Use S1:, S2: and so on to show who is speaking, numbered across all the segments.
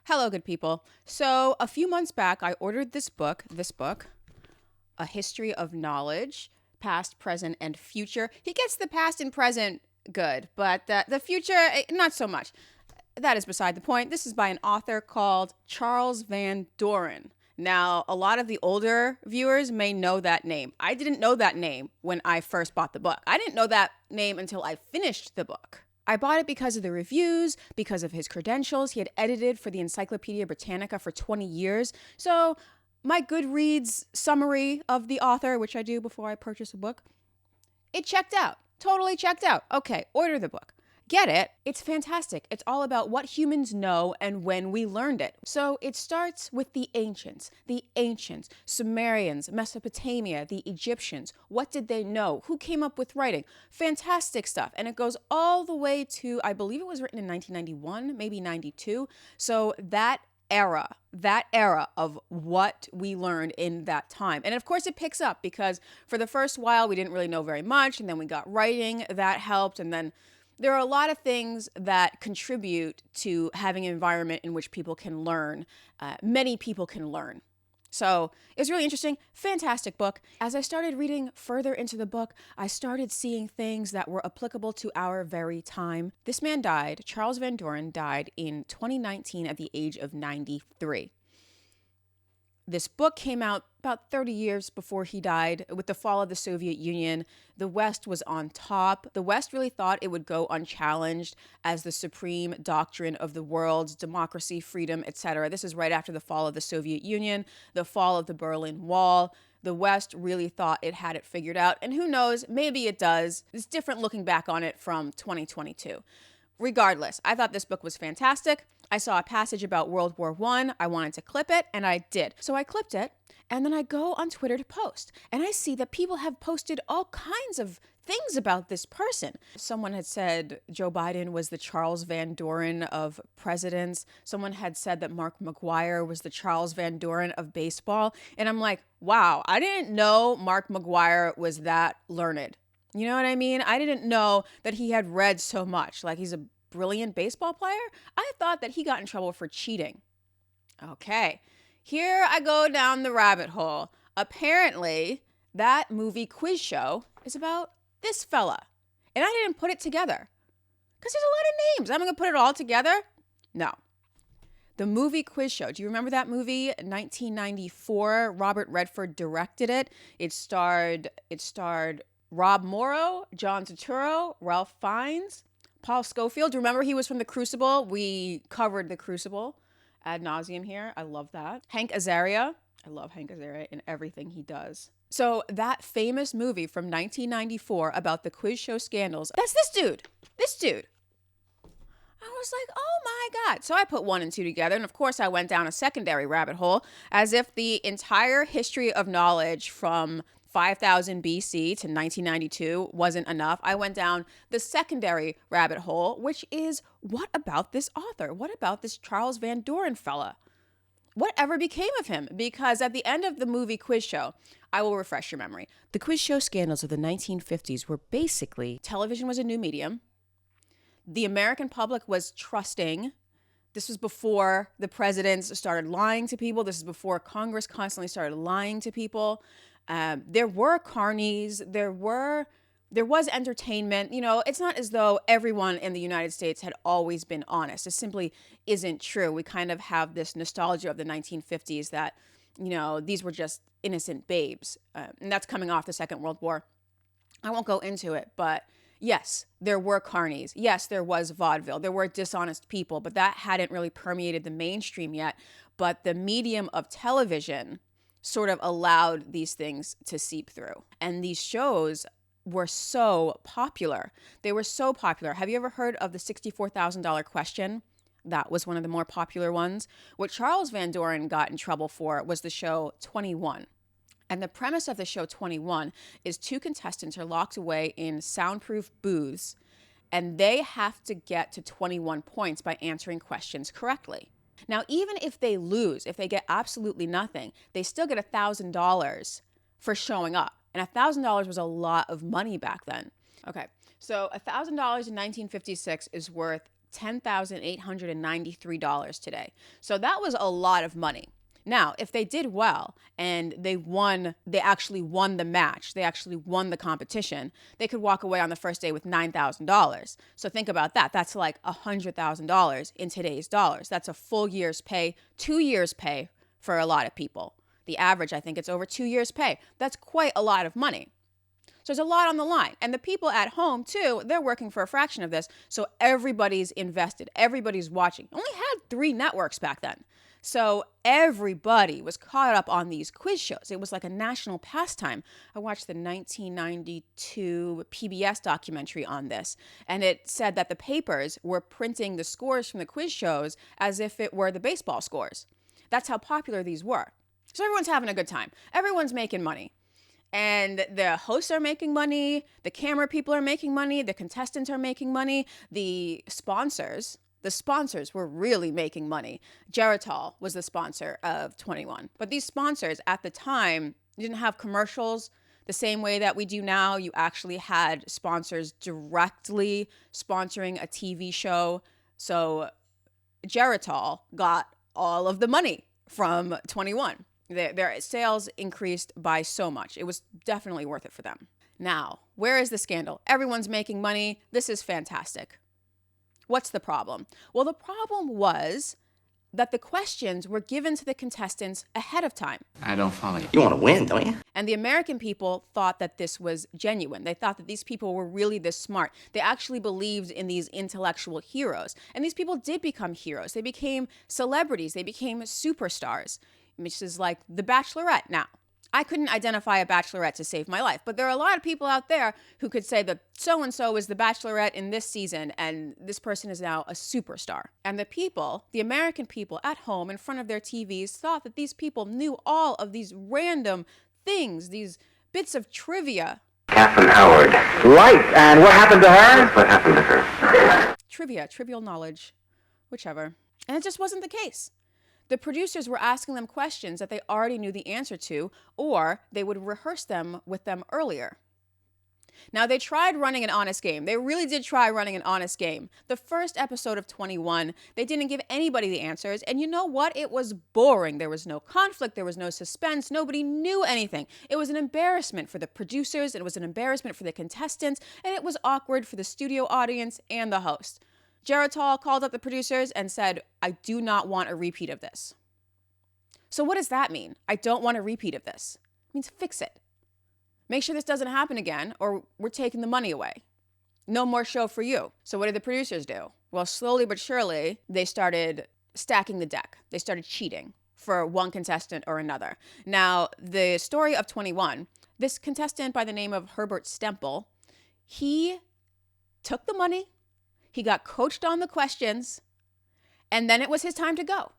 S1: Hello, good people. So, a few months back, I ordered this book, A History of Knowledge, Past, Present, and Future. He gets the past and present good, but the future, not so much. That is beside the point. This is by an author called Charles Van Doren. Now, a lot of the older viewers may know that name. I didn't know that name when I first bought the book. I didn't know that name until I finished the book. I bought it because of the reviews, because of his credentials. He had edited for the Encyclopedia Britannica for 20 years. So my Goodreads summary of the author, which I do before I purchase a book, it checked out. Totally checked out. Okay, order the book. Get it. It's fantastic. It's all about what humans know and when we learned it. So it starts with the ancients, Sumerians, Mesopotamia, the Egyptians. What did they know? Who came up with writing? Fantastic stuff. And it goes all the way to, I believe it was written in 1991, maybe 92. So that era of what we learned in that time. And of course it picks up because for the first while we didn't really know very much, and then we got writing that helped, and then there are a lot of things that contribute to having an environment in which people can learn. Many people can learn. So it was really interesting. Fantastic book. As I started reading further into the book, I started seeing things that were applicable to our very time. This man died, Charles Van Doren died in 2019 at the age of 93. This book came out about 30 years before he died. With the fall of the Soviet Union, the West was on top. The West really thought it would go unchallenged as the supreme doctrine of the world, democracy, freedom, etc. This is right after the fall of the Soviet Union, the fall of the Berlin Wall. The West really thought it had it figured out. And who knows, maybe it does. It's different looking back on it from 2022. Regardless, I thought this book was fantastic. I saw a passage about World War I. I wanted to clip it, and I did. So I clipped it, and then I go on Twitter to post. And I see that people have posted all kinds of things about this person. Someone had said Joe Biden was the Charles Van Doren of presidents. Someone had said that Mark McGwire was the Charles Van Doren of baseball. And I'm like, wow, I didn't know Mark McGwire was that learned. You know what I mean? I didn't know that he had read so much. Like, he's a brilliant baseball player. I thought that he got in trouble for cheating. Okay, here I go down the rabbit hole. Apparently, that movie Quiz Show is about this fella. And I didn't put it together. Because there's a lot of names. I'm going to put it all together? No. The movie Quiz Show. Do you remember that movie? 1994. Robert Redford directed it. It starred Rob Morrow, John Turturro, Ralph Fiennes, Paul Scofield. Do you remember he was from The Crucible? We covered The Crucible ad nauseum here. I love that. Hank Azaria. I love Hank Azaria in everything he does. So that famous movie from 1994 about the quiz show scandals, that's this dude. I was like, oh my God. So I put 1 and 2 together. And of course, I went down a secondary rabbit hole as if the entire history of knowledge from 5000 BC to 1992 wasn't enough. I went down the secondary rabbit hole, which is, what about this author? What about this Charles Van Doren fella? Whatever became of him? Because at the end of the movie Quiz Show, I will refresh your memory. The quiz show scandals of the 1950s were basically, television was a new medium. The American public was trusting. This was before the presidents started lying to people. This is before Congress constantly started lying to people. There were carnies. There was entertainment. You know, it's not as though everyone in the United States had always been honest. It simply isn't true. We kind of have this nostalgia of the 1950s that, you know, these were just innocent babes. And that's coming off the Second World War. I won't go into it, but yes, there were carnies. Yes, there was vaudeville. There were dishonest people, but that hadn't really permeated the mainstream yet. But the medium of television sort of allowed these things to seep through. And these shows were so popular. They were so popular. Have you ever heard of the $64,000 question? That was one of the more popular ones. What Charles Van Doren got in trouble for was the show 21. And the premise of the show 21 is 2 contestants are locked away in soundproof booths, and they have to get to 21 points by answering questions correctly. Now, even if they lose, if they get absolutely nothing, they still get $1,000 for showing up. And $1,000 was a lot of money back then. Okay, so $1,000 in 1956 is worth $10,893 today. So that was a lot of money. Now, if they did well and they actually won the match, they actually won the competition, they could walk away on the first day with $9,000. So think about that. That's like $100,000 in today's dollars. That's a full year's pay, 2 years' pay for a lot of people. The average, I think it's over 2 years' pay. That's quite a lot of money. So there's a lot on the line. And the people at home, too, they're working for a fraction of this. So everybody's invested. Everybody's watching. Only had 3 networks back then. So everybody was caught up on these quiz shows. It was like a national pastime. I watched the 1992 PBS documentary on this, and it said that the papers were printing the scores from the quiz shows as if it were the baseball scores. That's how popular these were. So everyone's having a good time. Everyone's making money. And the hosts are making money, the camera people are making money, the contestants are making money, the sponsors were really making money. Geritol was the sponsor of 21. But these sponsors at the time didn't have commercials the same way that we do now. You actually had sponsors directly sponsoring a TV show. So Geritol got all of the money from 21. Their sales increased by so much. It was definitely worth it for them. Now, where is the scandal? Everyone's making money. This is fantastic. What's the problem? Well, the problem was that the questions were given to the contestants ahead of time.
S2: I don't follow you.
S3: You want to win, don't you?
S1: And the American people thought that this was genuine. They thought that these people were really this smart. They actually believed in these intellectual heroes. And these people did become heroes. They became celebrities. They became superstars, which is like The Bachelorette now. I couldn't identify a bachelorette to save my life, but there are a lot of people out there who could say that so-and-so is the bachelorette in this season, and this person is now a superstar. And the people, the American people at home in front of their TVs, thought that these people knew all of these random things, these bits of trivia.
S3: Catherine Howard.
S4: Right, and what happened to her?
S3: What happened to her?
S1: Trivial knowledge, whichever. And it just wasn't the case. The producers were asking them questions that they already knew the answer to, or they would rehearse them with them earlier. Now, they tried running an honest game. They really did try running an honest game. The first episode of 21, they didn't give anybody the answers, and you know what? It was boring. There was no conflict. There was no suspense. Nobody knew anything. It was an embarrassment for the producers. It was an embarrassment for the contestants, and it was awkward for the studio audience and the host. Geritol called up the producers and said, I do not want a repeat of this. So what does that mean? I don't want a repeat of this. It means fix it. Make sure this doesn't happen again, or we're taking the money away. No more show for you. So what did the producers do? Well, slowly but surely, they started stacking the deck. They started cheating for one contestant or another. Now, the story of 21, this contestant by the name of Herbert Stempel, he took the money, he got coached on the questions, and then it was his time to go.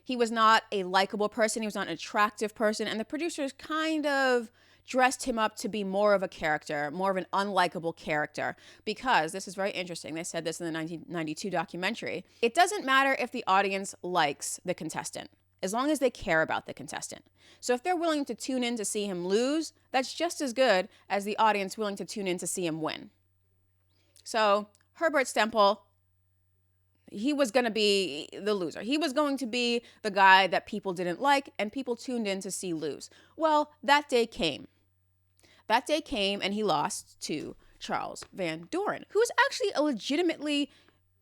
S1: He was not a likable person. He was not an attractive person. And the producers kind of dressed him up to be more of a character, more of an unlikable character, because this is very interesting. They said this in the 1992 documentary. It doesn't matter if the audience likes the contestant, as long as they care about the contestant. So if they're willing to tune in to see him lose, that's just as good as the audience willing to tune in to see him win. So Herbert Stempel, he was going to be the loser. He was going to be the guy that people didn't like and people tuned in to see lose. Well, that day came. That day came and he lost to Charles Van Doren, who is actually a legitimately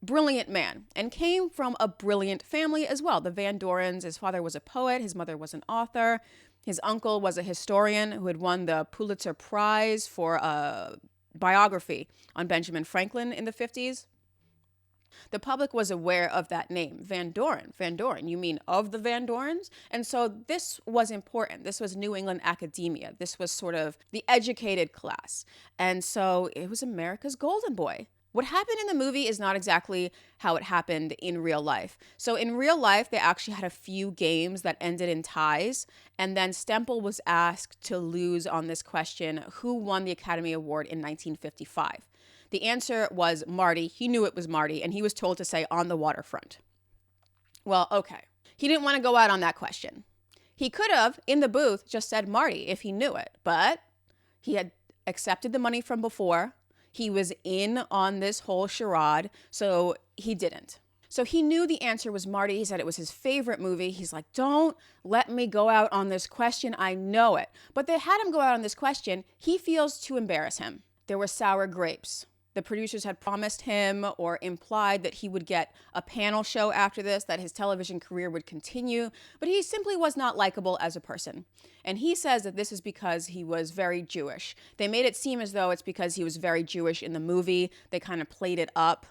S1: brilliant man and came from a brilliant family as well. The Van Dorens, his father was a poet, his mother was an author, his uncle was a historian who had won the Pulitzer Prize for a biography on Benjamin Franklin in the 50s. The public was aware of that name, Van Doren. Van Doren, you mean of the Van Dorens? And so this was important. This was New England academia. This was sort of the educated class. And so it was America's golden boy. What happened in the movie is not exactly how it happened in real life. So in real life, they actually had a few games that ended in ties. And then Stempel was asked to lose on this question, who won the Academy Award in 1955? The answer was Marty. He knew it was Marty, and he was told to say on the waterfront. Well, okay. He didn't want to go out on that question. He could have, in the booth, just said Marty if he knew it, but he had accepted the money from before. He was in on this whole charade, so he didn't. So he knew the answer was Marty. He said it was his favorite movie. He's like, don't let me go out on this question. I know it. But they had him go out on this question. He feels to embarrass him. There were sour grapes. The producers had promised him or implied that he would get a panel show after this, that his television career would continue, but he simply was not likable as a person. And he says that this is because he was very Jewish. They made it seem as though it's because he was very Jewish in the movie. They kind of played it up.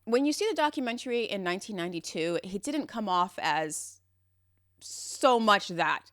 S1: When you see the documentary in 1992, he didn't come off as so much that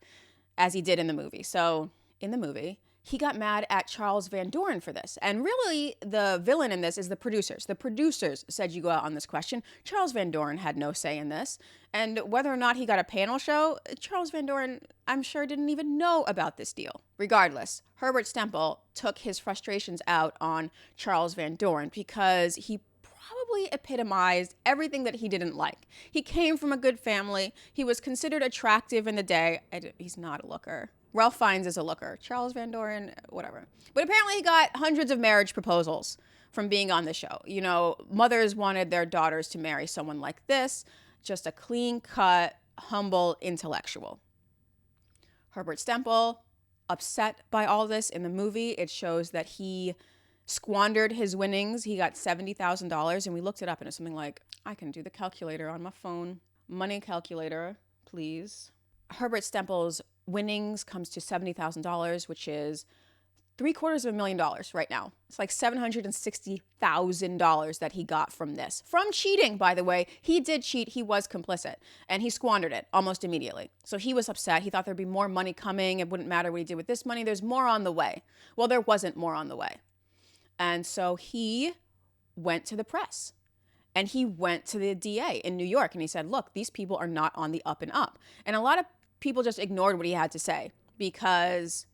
S1: as he did in the movie. So in the movie, he got mad at Charles Van Doren for this. And really, the villain in this is the producers. The producers said you go out on this question. Charles Van Doren had no say in this. And whether or not he got a panel show, Charles Van Doren, I'm sure, didn't even know about this deal. Regardless, Herbert Stempel took his frustrations out on Charles Van Doren because he probably epitomized everything that he didn't like. He came from a good family. He was considered attractive in the day. He's not a looker. Ralph Fiennes is a looker. Charles Van Doren, whatever. But apparently he got hundreds of marriage proposals from being on the show. You know, mothers wanted their daughters to marry someone like this, just a clean-cut, humble intellectual. Herbert Stempel, upset by all this in the movie. It shows that he squandered his winnings. He got $70,000, and we looked it up, and it's something like, I can do the calculator on my phone. Money calculator, please. Herbert Stempel's winnings comes to $70,000, which is $750,000 right now. It's like $760,000 that he got from this. From cheating, by the way. He did cheat. He was complicit. And he squandered it almost immediately. So he was upset. He thought there'd be more money coming. It wouldn't matter what he did with this money. There's more on the way. Well, there wasn't more on the way. And so he went to the press. And he went to the DA in New York. And he said, look, these people are not on the up and up. And a lot of people just ignored what he had to say because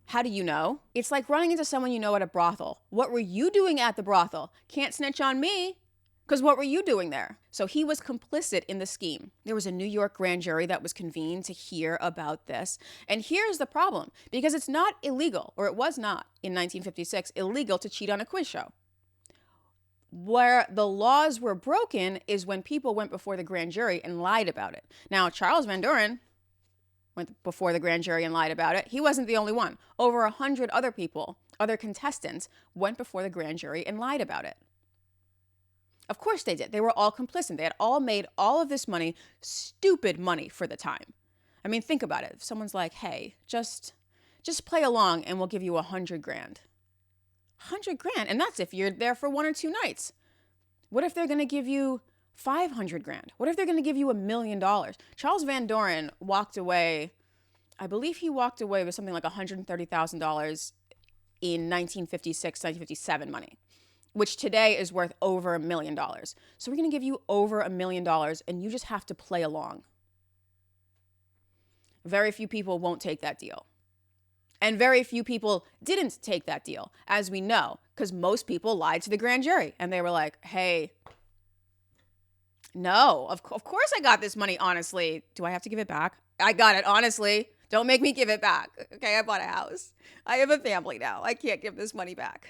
S1: how do you know? It's like running into someone you know at a brothel. What were you doing at the brothel? Can't snitch on me because what were you doing there? So he was complicit in the scheme. There was a New York grand jury that was convened to hear about this. And here's the problem, because it's not illegal, or it was not in 1956, illegal to cheat on a quiz show. Where the laws were broken is when people went before the grand jury and lied about it. Now, Charles Van Doren went before the grand jury and lied about it. He wasn't the only one. Over 100 other people, other contestants, went before the grand jury and lied about it. Of course they did. They were all complicit. They had all made all of this money, stupid money for the time. I mean, think about it. If someone's like, hey, just play along and we'll give you $100,000. $100,000, and that's if you're there for 1 or 2 nights. What if they're going to give you $500,000? What if they're going to give you $1 million? Charles Van Doren walked away. I believe he walked away with something like $130,000 in 1956, 1957 money, which today is worth over $1 million. So we're going to give you over $1 million, and you just have to play along. Very few people won't take that deal. And very few people didn't take that deal, as we know, because most people lied to the grand jury. And they were like, hey, no, of course I got this money, honestly. Do I have to give it back? I got it, honestly. Don't make me give it back. Okay, I bought a house. I have a family now. I can't give this money back.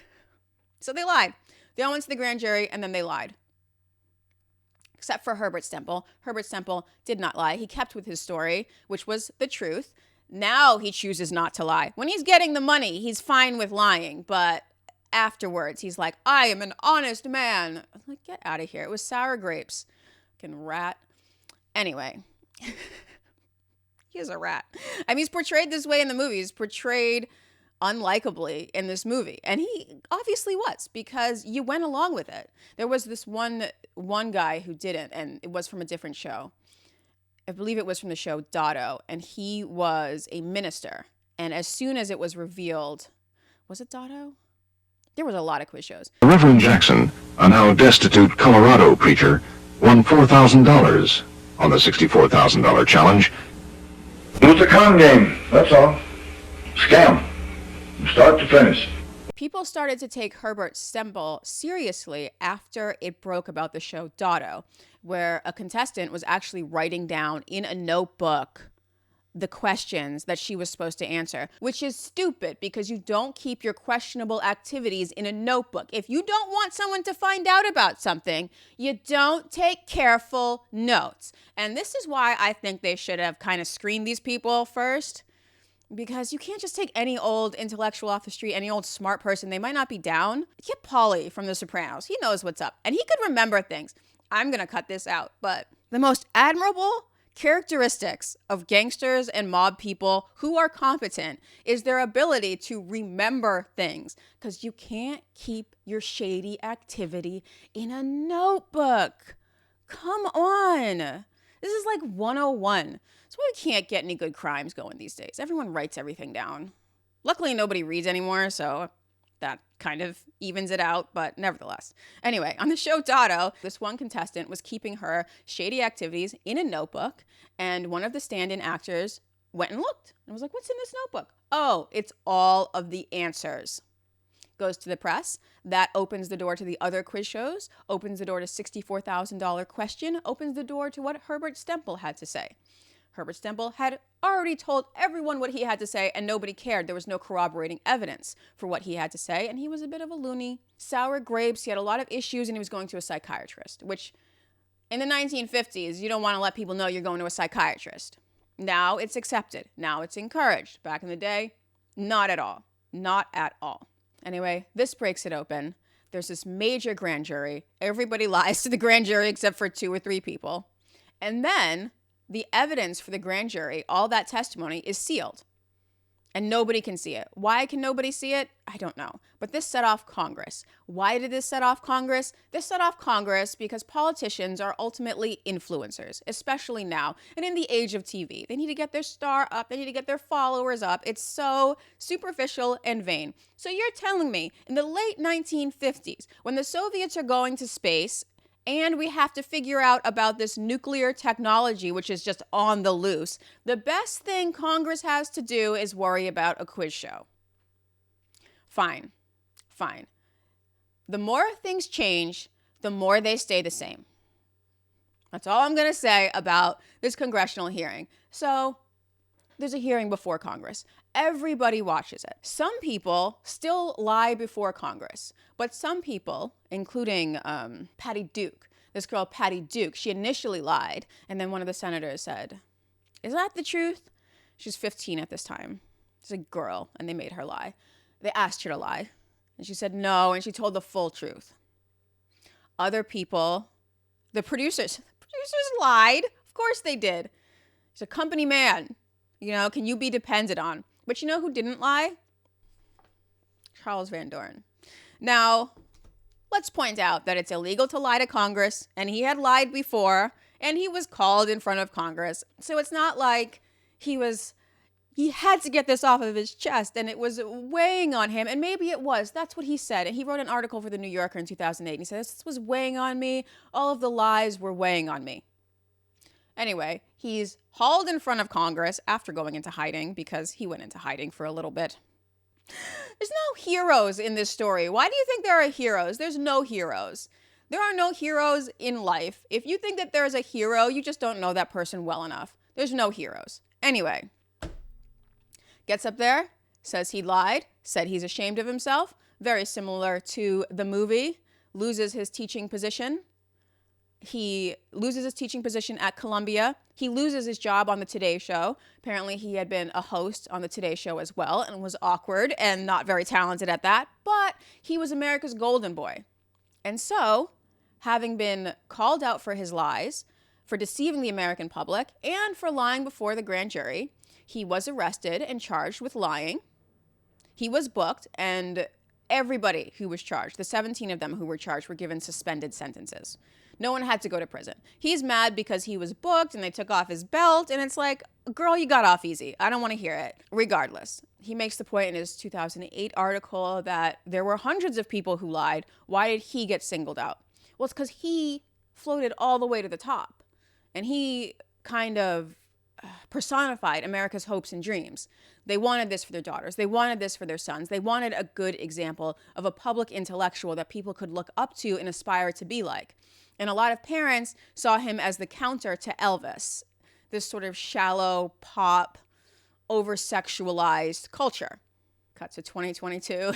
S1: So they lied. They all went to the grand jury, and then they lied. Except for Herbert Stempel. Herbert Stempel did not lie. He kept with his story, which was the truth. Now he chooses not to lie. When he's getting the money, he's fine with lying. But afterwards, he's like, I am an honest man. I'm like, get out of here. It was sour grapes. Fucking rat. Anyway. He is a rat. I mean, he's portrayed this way in the movie. He's portrayed unlikably in this movie. And he obviously was, because you went along with it. There was this one guy who didn't, and it was from a different show. I believe it was from the show Dotto, and he was a minister. And as soon as it was revealed, was it Dotto? There was a lot of quiz shows.
S2: Reverend Jackson, a now destitute Colorado preacher, won $4,000 on the $64,000 challenge.
S5: It was a con game, that's all. Scam, from start to finish.
S1: People started to take Herbert Stempel seriously after it broke about the show Dotto, where a contestant was actually writing down in a notebook the questions that she was supposed to answer, which is stupid because you don't keep your questionable activities in a notebook. If you don't want someone to find out about something, you don't take careful notes. And this is why I think they should have kind of screened these people first, because you can't just take any old intellectual off the street, any old smart person. They might not be down. Get Paulie from The Sopranos. He knows what's up. And he could remember things. I'm going to cut this out. But the most admirable characteristics of gangsters and mob people who are competent is their ability to remember things. Because you can't keep your shady activity in a notebook. Come on. This is like 101. That's why we can't get any good crimes going these days. Everyone writes everything down. Luckily, nobody reads anymore, so that kind of evens it out, but nevertheless. Anyway, on the show Dotto, this one contestant was keeping her shady activities in a notebook, and one of the stand-in actors went and looked and was like, "What's in this notebook?" "Oh, it's all of the answers." Goes to the press. That opens the door to the other quiz shows, opens the door to $64,000 question, opens the door to what Herbert Stempel had to say. Herbert Stempel had already told everyone what he had to say, and nobody cared. There was no corroborating evidence for what he had to say, and he was a bit of a loony. Sour grapes, he had a lot of issues, and he was going to a psychiatrist, which in the 1950s, you don't want to let people know you're going to a psychiatrist. Now it's accepted. Now it's encouraged. Back in the day, not at all. Not at all. Anyway, this breaks it open. There's this major grand jury. Everybody lies to the grand jury except for 2 or 3 people. And then the evidence for the grand jury, all that testimony, is sealed. And nobody can see it. Why can nobody see it? I don't know. But this set off Congress. Why did this set off Congress? This set off Congress because politicians are ultimately influencers, especially now. And in the age of TV, they need to get their star up. They need to get their followers up. It's so superficial and vain. So you're telling me in the late 1950s, when the Soviets are going to space, and we have to figure out about this nuclear technology, which is just on the loose, the best thing Congress has to do is worry about a quiz show. Fine. The more things change, the more they stay the same. That's all I'm going to say about this congressional hearing. So there's a hearing before Congress. Everybody watches it. Some people still lie before Congress, but some people, including Patty Duke, this girl Patty Duke, she initially lied, and then one of the senators said, "Is that the truth?" She's 15 at this time. She's a girl, and they made her lie. They asked her to lie, and she said no, and she told the full truth. Other people, the producers lied. Of course they did. He's a company man. You know, can you be depended on? But you know who didn't lie? Charles Van Doren. Now, let's point out that it's illegal to lie to Congress, and he had lied before, and he was called in front of Congress. So it's not like he had to get this off of his chest, and it was weighing on him, and maybe it was. That's what he said, and he wrote an article for The New Yorker in 2008, and he said, "This was weighing on me. All of the lies were weighing on me." Anyway, he's hauled in front of Congress after going into hiding, because he went into hiding for a little bit. There's no heroes in this story. Why do you think there are heroes? There's no heroes. There are no heroes in life. If you think that there's a hero, you just don't know that person well enough. There's no heroes. Anyway, gets up there, says he lied, said he's ashamed of himself, very similar to the movie, loses his teaching position. He loses his teaching position at Columbia. He loses his job on the Today Show. Apparently, he had been a host on the Today Show as well and was awkward and not very talented at that. But he was America's golden boy. And so, having been called out for his lies, for deceiving the American public, and for lying before the grand jury, he was arrested and charged with lying. He was booked, and everybody who was charged, the 17 of them who were charged, were given suspended sentences. No one had to go to prison. He's mad because he was booked and they took off his belt, and it's like, girl, you got off easy. I don't want to hear it. Regardless, he makes the point in his 2008 article that there were hundreds of people who lied. Why did he get singled out? Well, it's because he floated all the way to the top, and he kind of personified America's hopes and dreams. They wanted this for their daughters. They wanted this for their sons. They wanted a good example of a public intellectual that people could look up to and aspire to be like. And a lot of parents saw him as the counter to Elvis, this sort of shallow pop over-sexualized culture. Cut to 2022.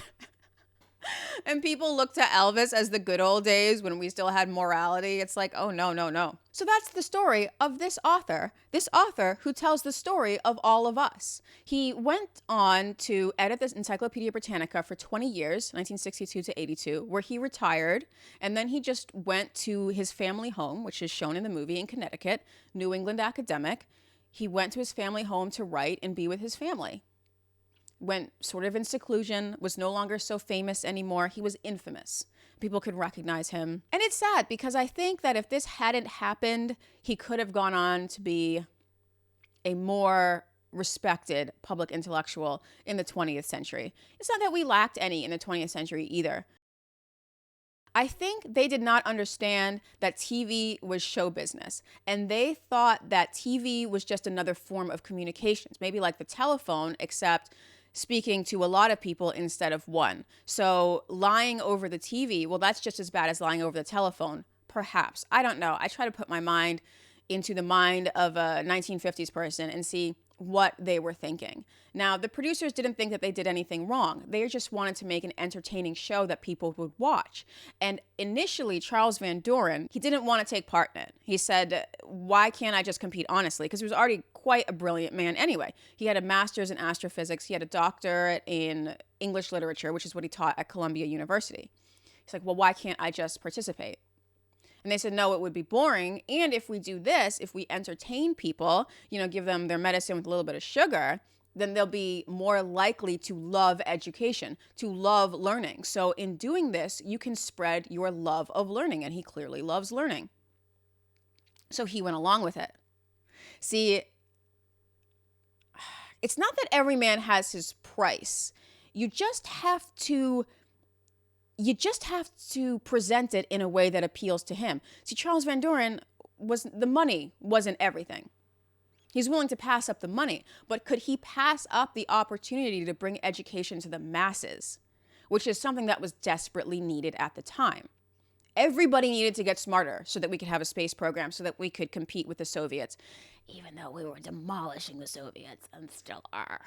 S1: And people look to Elvis as the good old days when we still had morality. It's like, oh, no, no, no. So that's the story of this author who tells the story of all of us. He went on to edit this Encyclopedia Britannica for 20 years, 1962 to 82, where he retired. And then he just went to his family home, which is shown in the movie, in Connecticut, New England academic. He went to his family home to write and be with his family. Went sort of in seclusion, was no longer so famous anymore. He was infamous. People could recognize him. And it's sad because I think that if this hadn't happened, he could have gone on to be a more respected public intellectual in the 20th century. It's not that we lacked any in the 20th century either. I think they did not understand that TV was show business, and they thought that TV was just another form of communications, maybe like the telephone, except speaking to a lot of people instead of one. So lying over the TV, well, that's just as bad as lying over the telephone, perhaps. I don't know. I try to put my mind into the mind of a 1950s person and see what they were thinking. Now, the producers didn't think that they did anything wrong. They just wanted to make an entertaining show that people would watch. And initially, Charles Van Doren, he didn't want to take part in it. He said, why can't I just compete honestly? Because he was already quite a brilliant man anyway. He had a master's in astrophysics. He had a doctorate in English literature, which is what he taught at Columbia University. He's like, well, why can't I just participate? And they said, no, it would be boring. And if we do this, if we entertain people, give them their medicine with a little bit of sugar, then they'll be more likely to love education, to love learning. So in doing this, you can spread your love of learning. And he clearly loves learning. So he went along with it. See, it's not that every man has his price. You just have to present it in a way that appeals to him. See, Charles Van Doren, the money wasn't everything. He's willing to pass up the money, but could he pass up the opportunity to bring education to the masses, which is something that was desperately needed at the time? Everybody needed to get smarter so that we could have a space program, so that we could compete with the Soviets, even though we were demolishing the Soviets and still are.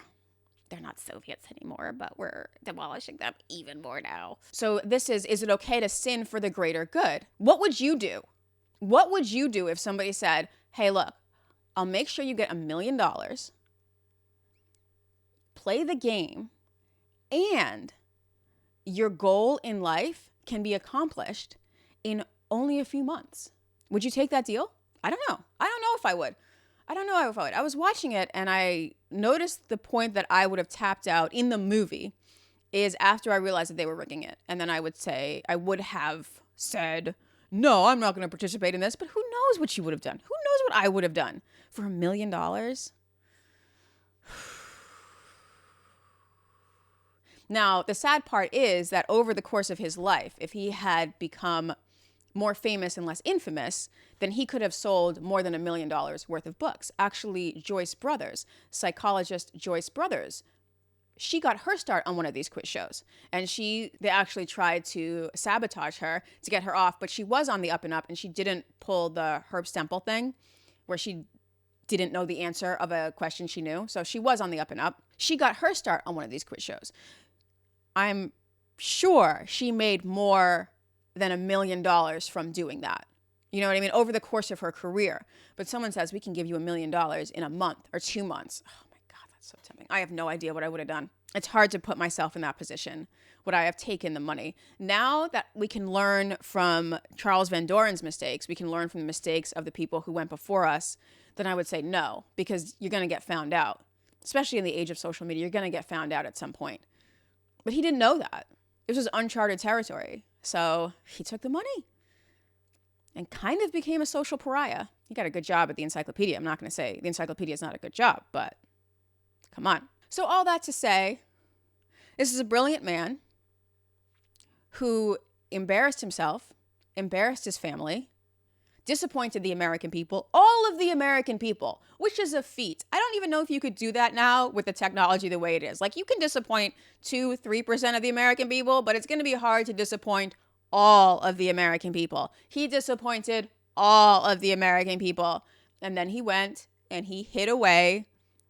S1: They're not Soviets anymore, but we're demolishing them even more now. So is it okay to sin for the greater good? What would you do? What would you do if somebody said, hey, look, I'll make sure you get $1 million, play the game, and your goal in life can be accomplished in only a few months? Would you take that deal? I don't know. I don't know if I would. I was watching it and I noticed the point that I would have tapped out in the movie is after I realized that they were rigging it. And then I would have said, no, I'm not going to participate in this. But who knows what you would have done? Who knows what I would have done for $1 million? Now, the sad part is that over the course of his life, if he had become more famous and less infamous, then he could have sold more than $1 million worth of books. Actually, Joyce Brothers, psychologist Joyce Brothers, she got her start on one of these quiz shows. And they actually tried to sabotage her to get her off, but she was on the up and up, and she didn't pull the Herb Stempel thing where she didn't know the answer of a question she knew. So she was on the up and up. She got her start on one of these quiz shows. I'm sure she made more than $1 million from doing that. You know what I mean? Over the course of her career. But someone says, we can give you $1 million in a month or 2 months. Oh my God, that's so tempting. I have no idea what I would have done. It's hard to put myself in that position. Would I have taken the money? Now that we can learn from Charles Van Doren's mistakes, we can learn from the mistakes of the people who went before us, then I would say no, because you're going to get found out. Especially in the age of social media, you're going to get found out at some point. But he didn't know that. This was uncharted territory. So he took the money and kind of became a social pariah. He got a good job at the encyclopedia. I'm not going to say the encyclopedia is not a good job, but come on. So all that to say, this is a brilliant man who embarrassed himself, embarrassed his family, disappointed the American people, all of the American people, which is a feat. I don't even know if you could do that now with the technology the way it is. Like, you can disappoint 2-3% of the American people, but it's going to be hard to disappoint all of the American people. He disappointed all of the American people. And then he went and he hid away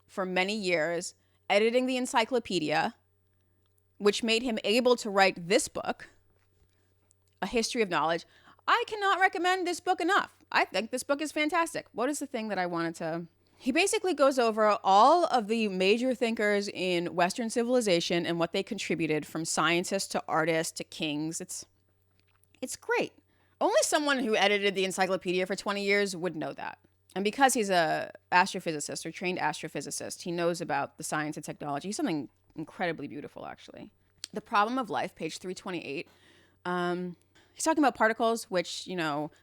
S1: for many years editing the encyclopedia, which made him able to write this book, A History of Knowledge. I cannot recommend this book enough. I think this book is fantastic. What is the thing that I wanted to... He basically goes over all of the major thinkers in Western civilization and what they contributed, from scientists to artists to kings. It's great. Only someone who edited the encyclopedia for 20 years would know that. And because he's a astrophysicist or trained astrophysicist, he knows about the science and technology. He's something incredibly beautiful, actually. The Problem of Life, page 328. He's talking about particles, which,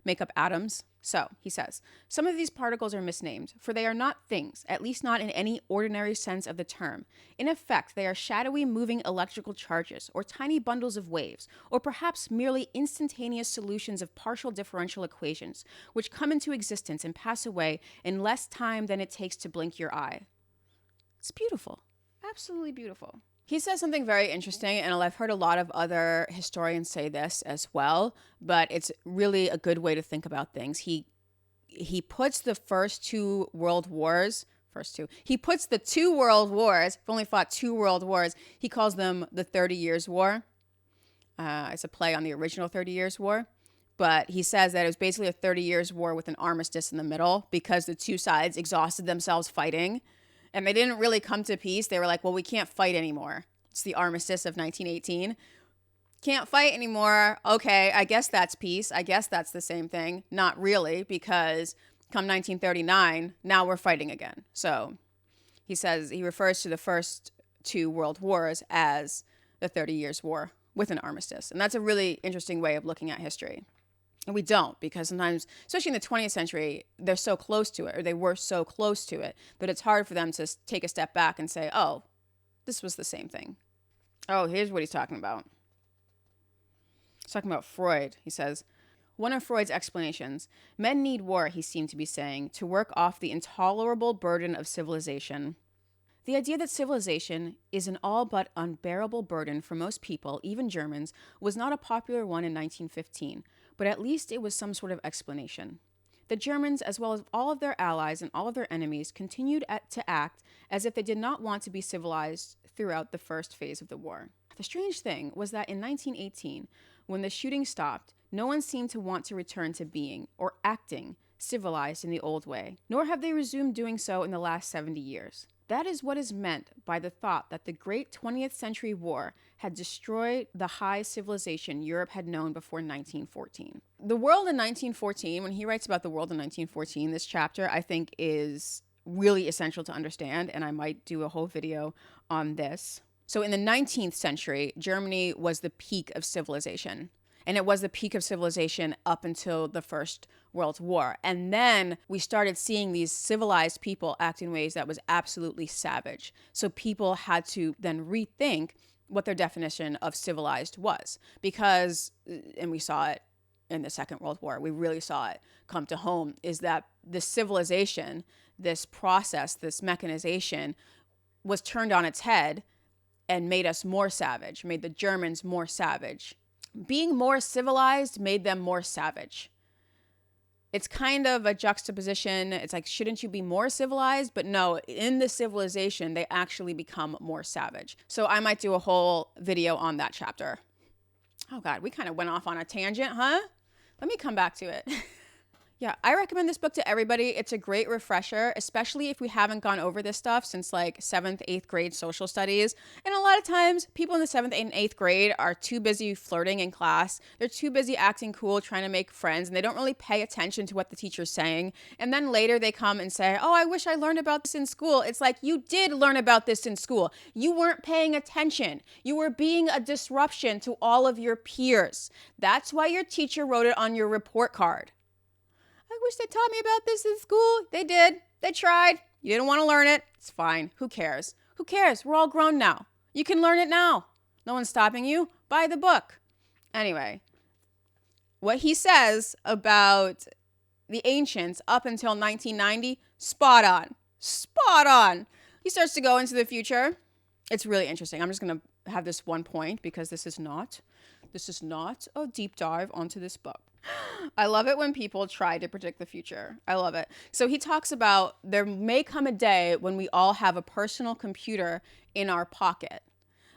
S1: make up atoms. So, he says, some of these particles are misnamed, for they are not things, at least not in any ordinary sense of the term. In effect, they are shadowy moving electrical charges, or tiny bundles of waves, or perhaps merely instantaneous solutions of partial differential equations, which come into existence and pass away in less time than it takes to blink your eye. It's beautiful. Absolutely beautiful. He says something very interesting, and I've heard a lot of other historians say this as well, but it's really a good way to think about things. He puts the he puts the two world wars, we've only fought 2 world wars, he calls them the 30 Years' War. It's a play on the original 30 Years' War. But he says that it was basically a 30 Years' War with an armistice in the middle because the two sides exhausted themselves fighting. And they didn't really come to peace. They were like, well, we can't fight anymore. It's the armistice of 1918. Can't fight anymore. Okay, I guess that's peace. I guess that's the same thing. Not really, because come 1939, now we're fighting again. So he says he refers to the first 2 world wars as the 30 Years' War with an armistice. And that's a really interesting way of looking at history. And we don't, because sometimes, especially in the 20th century, they're so close to it, or they were so close to it, that it's hard for them to take a step back and say, oh, this was the same thing. Oh, here's what he's talking about. He's talking about Freud. He says, one of Freud's explanations, men need war, he seemed to be saying, to work off the intolerable burden of civilization. The idea that civilization is an all but unbearable burden for most people, even Germans, was not a popular one in 1915, but at least it was some sort of explanation. The Germans, as well as all of their allies and all of their enemies, continued to act as if they did not want to be civilized throughout the first phase of the war. The strange thing was that in 1918, when the shooting stopped, no one seemed to want to return to being, or acting, civilized in the old way, nor have they resumed doing so in the last 70 years. That is what is meant by the thought that the great 20th century war had destroyed the high civilization Europe had known before 1914. The world in 1914, when he writes about the world in 1914, this chapter I think is really essential to understand, and I might do a whole video on this. So in the 19th century, Germany was the peak of civilization. And it was the peak of civilization up until the First World War. And then we started seeing these civilized people act in ways that was absolutely savage. So people had to then rethink what their definition of civilized was. Because, and we saw it in the Second World War, we really saw it come to home, is that this civilization, this process, this mechanization was turned on its head and made us more savage, made the Germans more savage. Being more civilized made them more savage. It's kind of a juxtaposition. It's like, shouldn't you be more civilized? But no, in the civilization, they actually become more savage. So I might do a whole video on that chapter. Oh God, we kind of went off on a tangent, huh? Let me come back to it. Yeah, I recommend this book to everybody. It's a great refresher, especially if we haven't gone over this stuff since like 7th, 8th grade social studies. And a lot of times people in the 7th and 8th grade are too busy flirting in class. They're too busy acting cool, trying to make friends, and they don't really pay attention to what the teacher's saying. And then later they come and say, oh, I wish I learned about this in school. It's like, you did learn about this in school. You weren't paying attention. You were being a disruption to all of your peers. That's why your teacher wrote it on your report card. I wish they taught me about this in school. They did. They tried. You didn't want to learn it. It's fine. Who cares? Who cares? We're all grown now. You can learn it now. No one's stopping you. Buy the book. Anyway, what he says about the ancients up until 1990, spot on. Spot on. He starts to go into the future. It's really interesting. I'm just going to have this one point because this is not a deep dive onto this book. I love it when people try to predict the future. I love it. So he talks about there may come a day when we all have a personal computer in our pocket.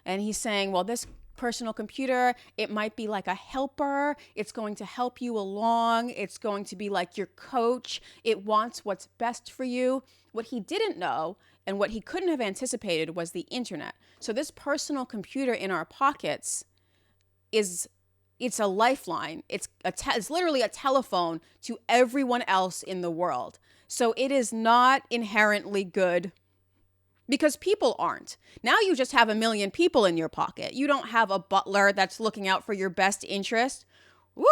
S1: And he's saying, well, this personal computer, it might be like a helper. It's going to help you along. It's going to be like your coach. It wants what's best for you. What he didn't know and what he couldn't have anticipated was the internet. So this personal computer in our pockets it's a lifeline. It's literally a telephone to everyone else in the world. So it is not inherently good because people aren't. Now you just have a million people in your pocket. You don't have a butler that's looking out for your best interest. Woo!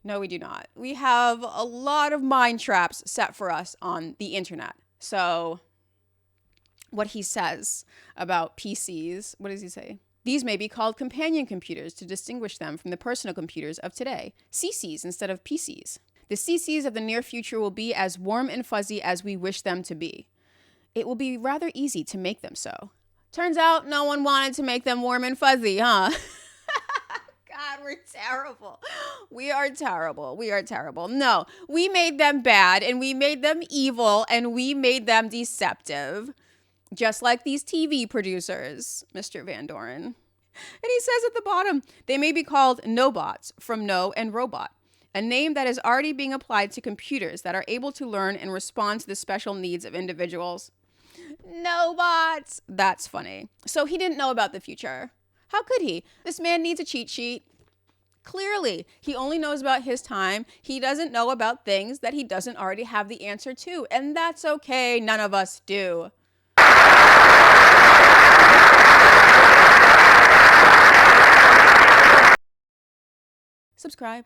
S1: No, we do not. We have a lot of mind traps set for us on the internet. So what he says about PCs, what does he say? These may be called companion computers to distinguish them from the personal computers of today, CCs instead of PCs. The CCs of the near future will be as warm and fuzzy as we wish them to be. It will be rather easy to make them so. Turns out no one wanted to make them warm and fuzzy, huh? God, we're terrible. We are terrible. We are terrible. No, we made them bad and we made them evil and we made them deceptive. Just like these TV producers, Mr. Van Doren. And he says at the bottom, they may be called Nobots from no and robot, a name that is already being applied to computers that are able to learn and respond to the special needs of individuals. Nobots. That's funny. So he didn't know about the future. How could he? This man needs a cheat sheet. Clearly, he only knows about his time. He doesn't know about things that he doesn't already have the answer to. And that's okay. None of us do. Subscribe.